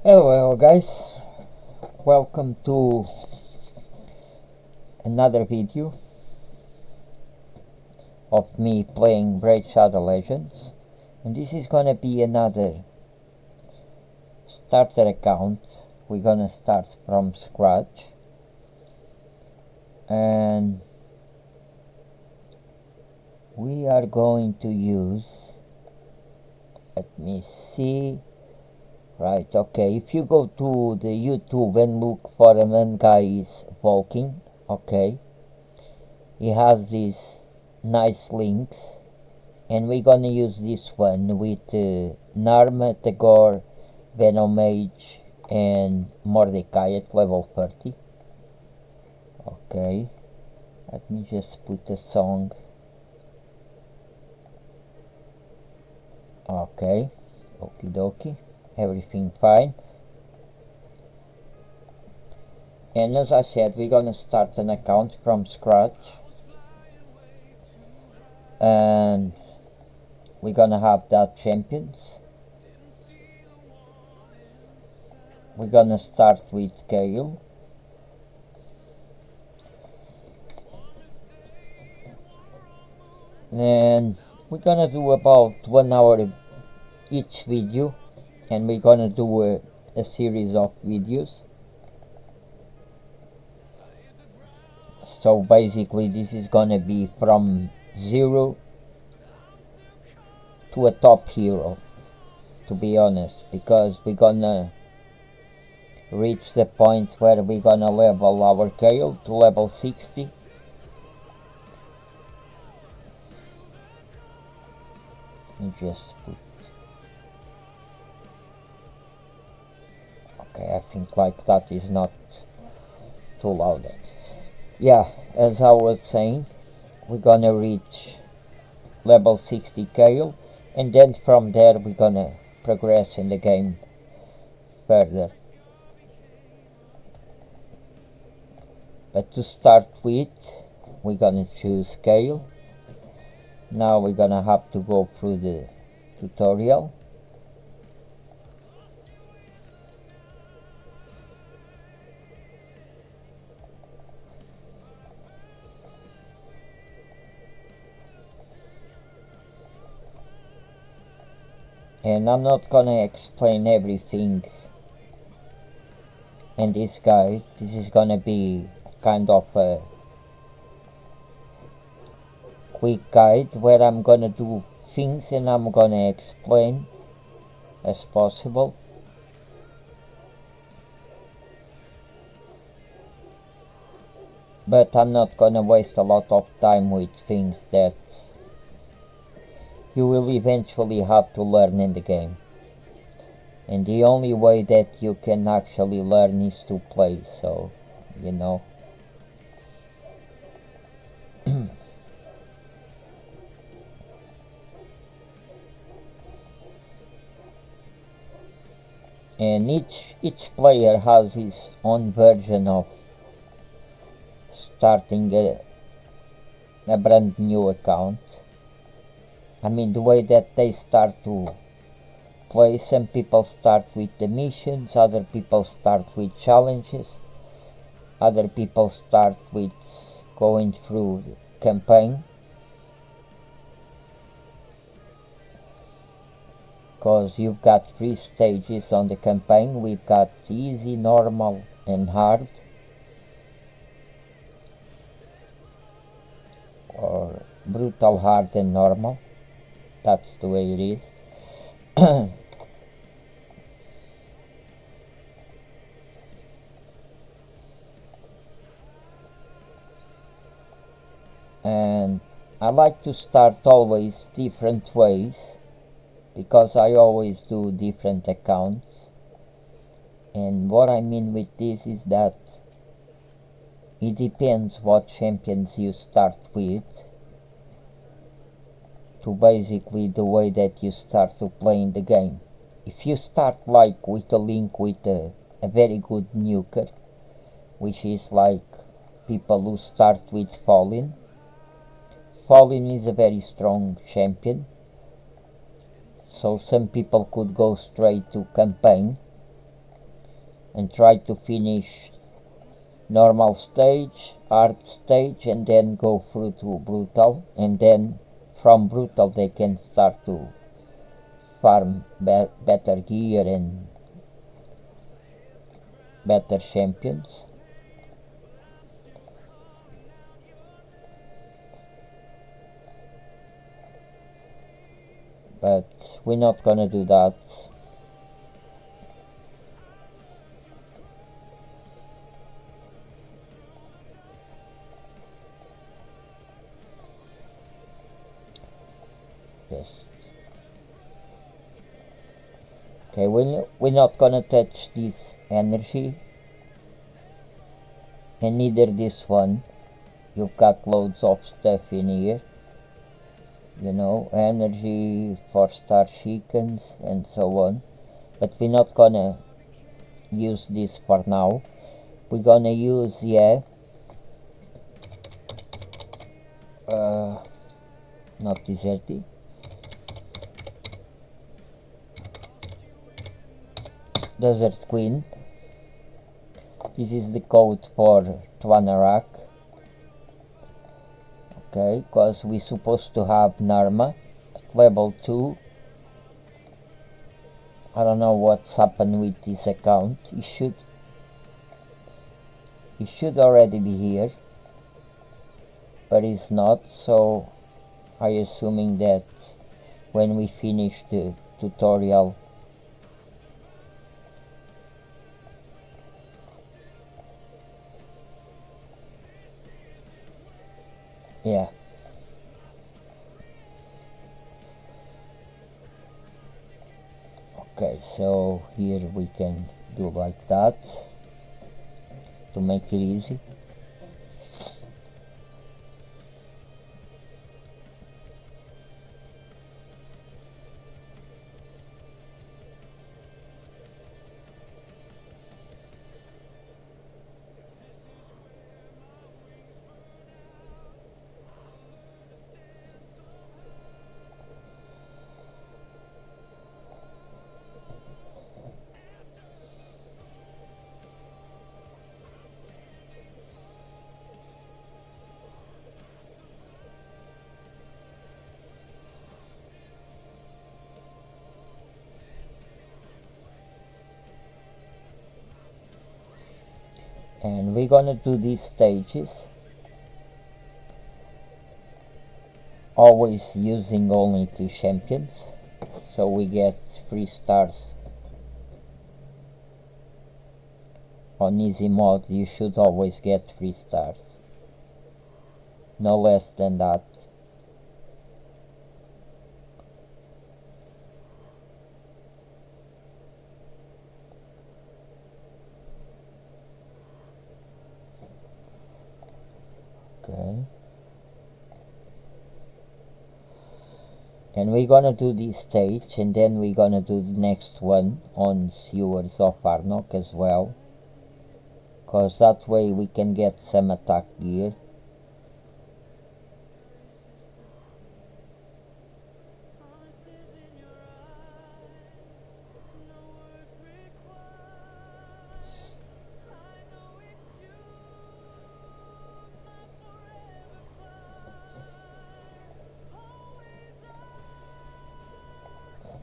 Hello guys, welcome to another video of me playing Braid Shadow Legends, and this is gonna be another starter account. We're gonna start from scratch, and we are going to use, let me see. Right, okay, if you go to the YouTube and look for a man guy is walking, okay, he has these nice links, and we're gonna use this one with Narma, Tagoar, Venomage and Mordecai at level 30. Okay, let me just put a song. Okay, okie dokie. Everything fine, and as I said, we're gonna start an account from scratch, and we're gonna have that champions. We're gonna start with Kael, and we're gonna do about 1 hour each video, and we're gonna do a series of videos. So basically this is gonna be from 0 to a top hero, to be honest, because we're gonna reach the point where we're gonna level our Kael to level 60. Let me just put, okay, I think like that is not too loud. Yeah, as I was saying, we're gonna reach level 60 Kael, and then from there we're gonna progress in the game further. But to start with, we're gonna choose Kael. Now we're gonna have to go through the tutorial. And I'm not gonna explain everything in this guide. This is gonna be kind of a quick guide where I'm gonna do things and I'm gonna explain as possible. But I'm not gonna waste a lot of time with things that you will eventually have to learn in the game, and the only way that you can actually learn is to play, so you know. And each player has his own version of starting a brand new account. I mean, the way that they start to play, some people start with the missions, other people start with challenges, other people start with going through the campaign, because you've got 3 stages on the campaign. We've got easy, normal and hard, or brutal, hard and normal. That's the way it is. And I like to start always different ways, because I always do different accounts. And what I mean with this is that it depends what champions you start with, to basically the way that you start to play in the game. If you start like with a link with a very good nuker, which is like people who start with Fallen. Fallen is a very strong champion, so some people could go straight to campaign, and try to finish normal stage, art stage, and then go through to brutal, and then from brutal they can start to farm better gear and better champions. But we're not gonna do that. Yes. Okay, we're not gonna touch this energy, and neither this one. You've got loads of stuff in here, you know, energy, 4-star chickens and so on, but we're not gonna use this for now. We're gonna use, yeah, not DESERTQUEEN, DESERTQUEEN. This is the code for Tuahnarak. Okay, because we're supposed to have Narma at level 2. I don't know what's happened with this account. It should already be here, but it's not, so I assuming that when we finish the tutorial yeah. Okay, so here we can do like that to make it easy. And we're gonna do these stages always using only 2 champions, so we get 3 stars. On easy mode you should always get 3 stars, no less than that. Okay, and we're gonna do this stage, and then we're gonna do the next one on Sewers of Arnok as well, cause that way we can get some attack gear.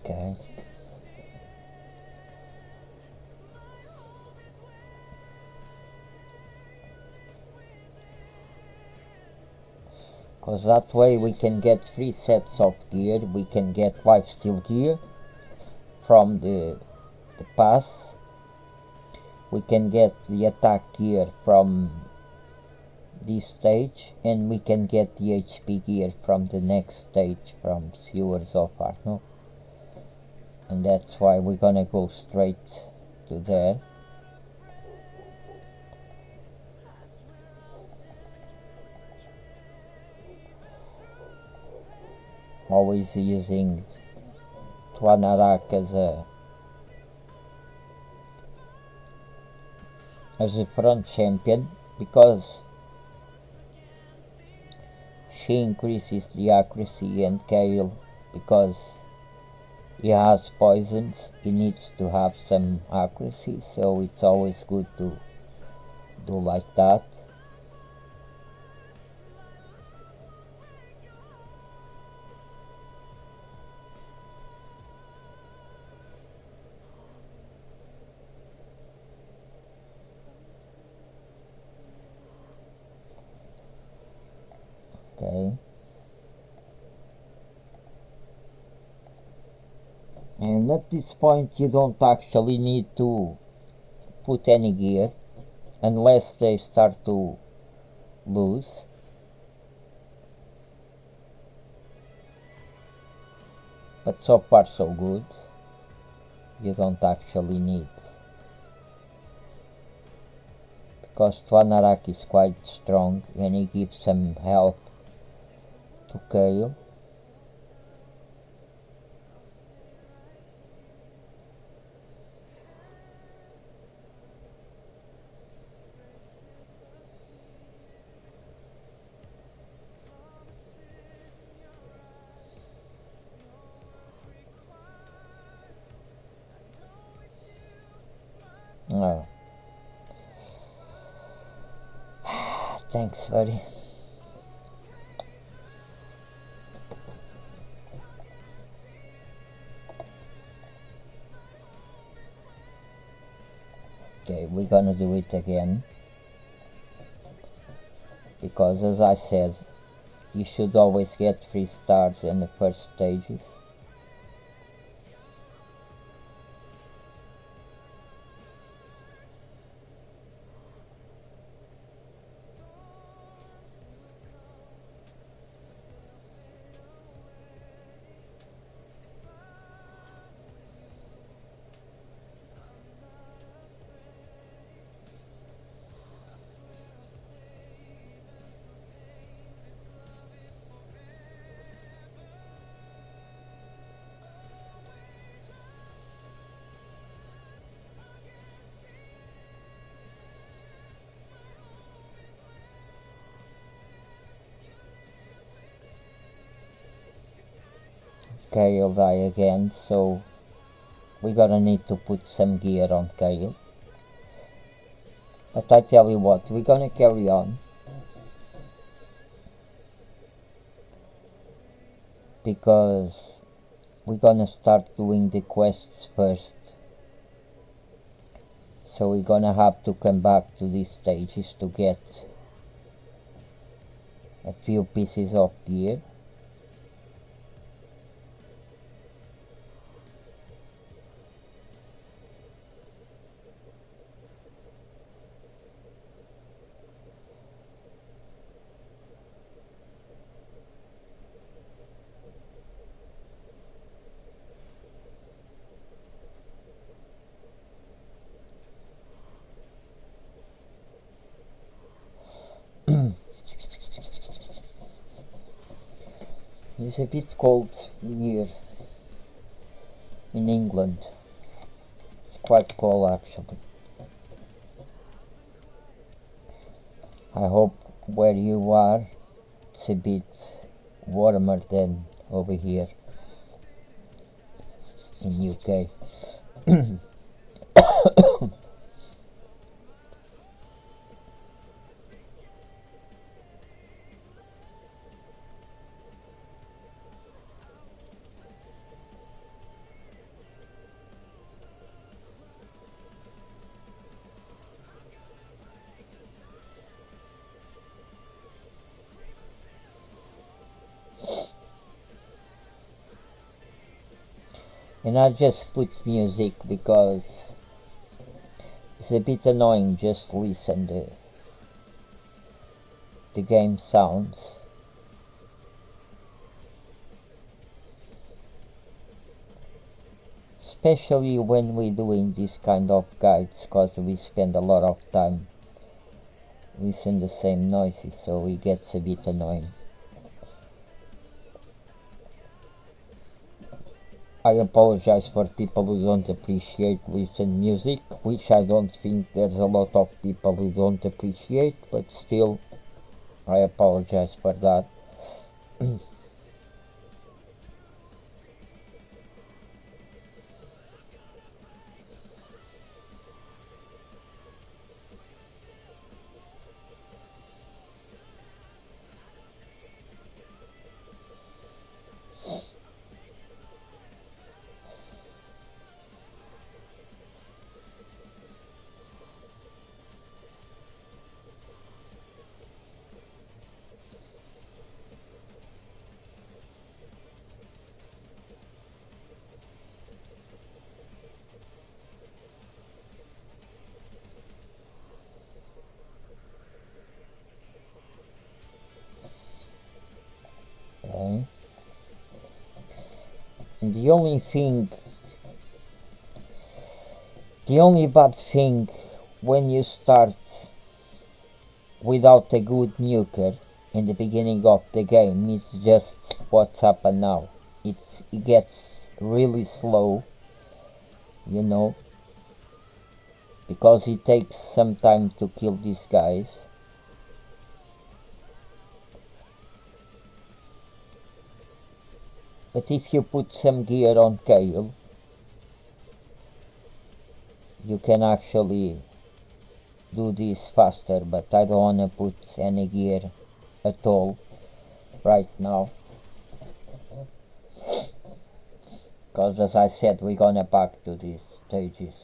Okay. Because that way we can get 3 sets of gear. We can get lifesteal gear from the pass. We can get the attack gear from this stage, and we can get the HP gear from the next stage from Sewers of Arnok. And that's why we're gonna go straight to there. Always using Tuahnarak as a front champion, because she increases the accuracy, and Kael because He has poisons, he needs to have some accuracy, so it's always good to do like that. Okay. And at this point you don't actually need to put any gear unless they start to lose. But so far so good. You don't actually need, because Tuahnarak is quite strong and he gives some health to Kael. Oh. Thanks, buddy. Okay, we're gonna do it again, because as I said, you should always get 3 stars in the first stages. Kael die again, so we're gonna need to put some gear on Kael. But I tell you what, we're gonna carry on, because we're gonna start doing the quests first. So we're gonna have to come back to these stages to get a few pieces of gear. It's a bit cold here in England. It's quite cold actually. I hope where you are it's a bit warmer than over here in UK. And I just put music because it's a bit annoying just to listen to the game sounds. Especially when we're doing this kind of guides, because we spend a lot of time listening the same noises, so it gets a bit annoying. I apologize for people who don't appreciate listen music, which I don't think there's a lot of people who don't appreciate, but still, I apologize for that. The only thing, the only bad thing when you start without a good nuker in the beginning of the game is just what's happened now. It gets really slow, you know, because it takes some time to kill these guys. But if you put some gear on Kael, you can actually do this faster, but I don't want to put any gear at all right now, because as I said, we're gonna back to these stages.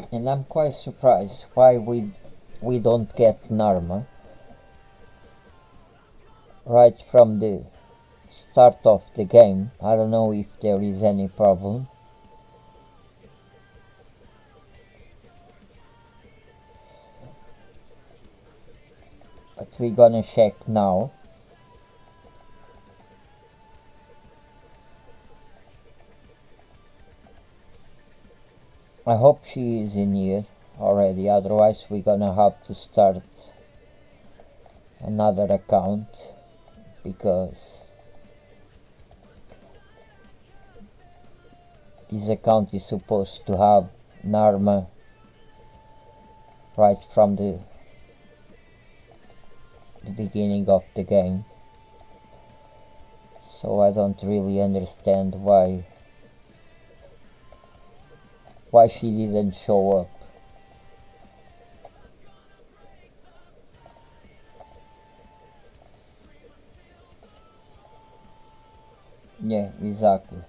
And I'm quite surprised why we don't get Narma right from the start of the game. I don't know if there is any problem. But we're gonna check now. I hope she is in here already, otherwise we're gonna have to start another account, because this account is supposed to have Narma right from the beginning of the game. So I don't really understand why she didn't show up. Yeah, exactly.